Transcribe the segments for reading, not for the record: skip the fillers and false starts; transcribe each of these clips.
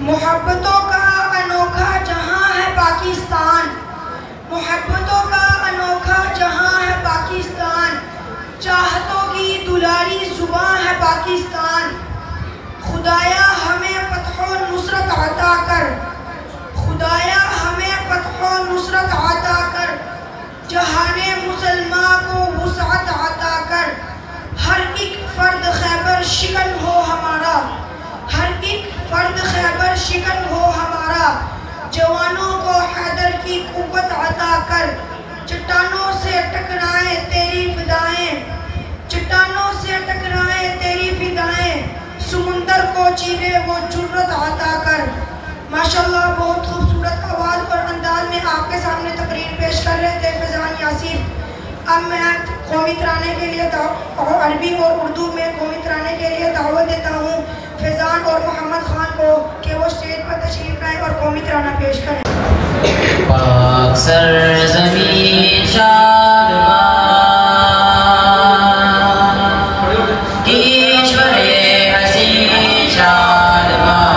मोहब्बतों का अनोखा जहां है पाकिस्तान, मोहब्बतों का अनोखा जहां है पाकिस्तान, चाहतों की दुलारी जुबां है पाकिस्तान। खुदाया हमें फ़त्ह व नुसरत अता कर, खुदाया हमें फ़त्ह व नुसरत अता कर, जहाने मुसलमान को वुसअत अता कर। हर एक फ़र्द खैबर शिकन हो हमारा, हर एक फ़र्द खैबर शिकन हो हमारा। जवानों को हैदर की कुव्वत अता कर, चट्टानों से टकराएं तेरी फिदाएं, चट्टानों से टकराएं तेरी फिदाएं। समुंदर को चीरे वो जुर्रत अता कर। माशाल्लाह, बहुत खूबसूरत आवाज़ और अंदाज में आपके सामने तकरीर पेश कर रहे थे फैज़ान यासीर। अब मैं कौमी तराने के लिए अरबी और उर्दू में कौमी तराने के लिए दावत देता हूँ फैज़ान और मोहम्मद खान को कि वो स्टेज पर तशरीफ लाएं और कौमी तराना पेश करें। पाक सरज़मीं शादमां ईश्वरे हसीं शादमां,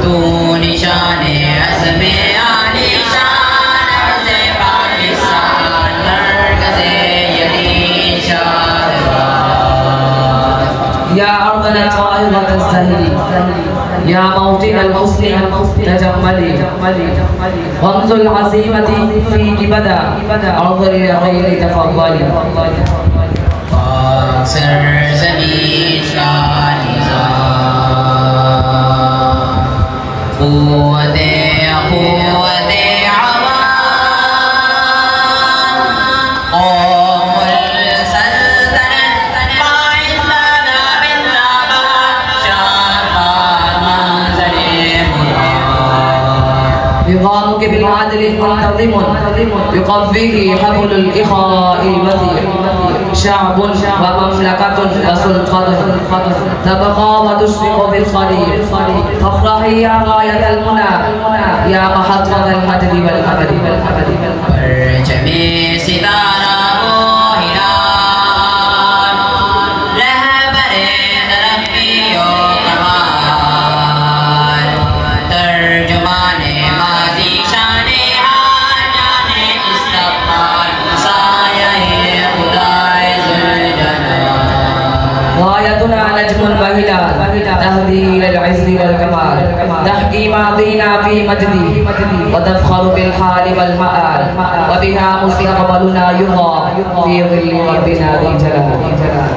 तू निशाने अज़्मे आलिशान अर्ज़े पाकिस्तान, मरकज़े यकीन शादमां। या अर्दन ताहिरत ज़हरी, या मौतिन al-husni tajamali, वंजुल अज़ीमती फ़ीकी बदा, अर्ज़ल यक़ीन तफ़व्वली। पाक सरज़मीं शानिज़ां, क़ुव्वते क़ुव्वते يقام بالعدل منتظم يقضيه حبل الإخاء الوثيق، شعب ومملكة وسلطان تبقى وتشرق بالخليل. تفرحي يا غاية المنى، يا محطة المجد والأمل. परचमे सितारा वो हिलाल, रहबरे तरक्की ओ कमाल, तर्जुमाने माज़ी शाने हाल, जाने इस्तक़बाल, साये खुदाए ज़ुल्जलाल। गायतुना नज्मुल बहिलाल तहदी इलल इज़्ज़ि वल कमाल, तहकी मादीना फी मजदी व तफ़ख़रु बिल हाल वल मआल, व बिहा मुस्तक़बलुना युग़ा फी ज़िल्लि रब्बिना ज़ी जलाल।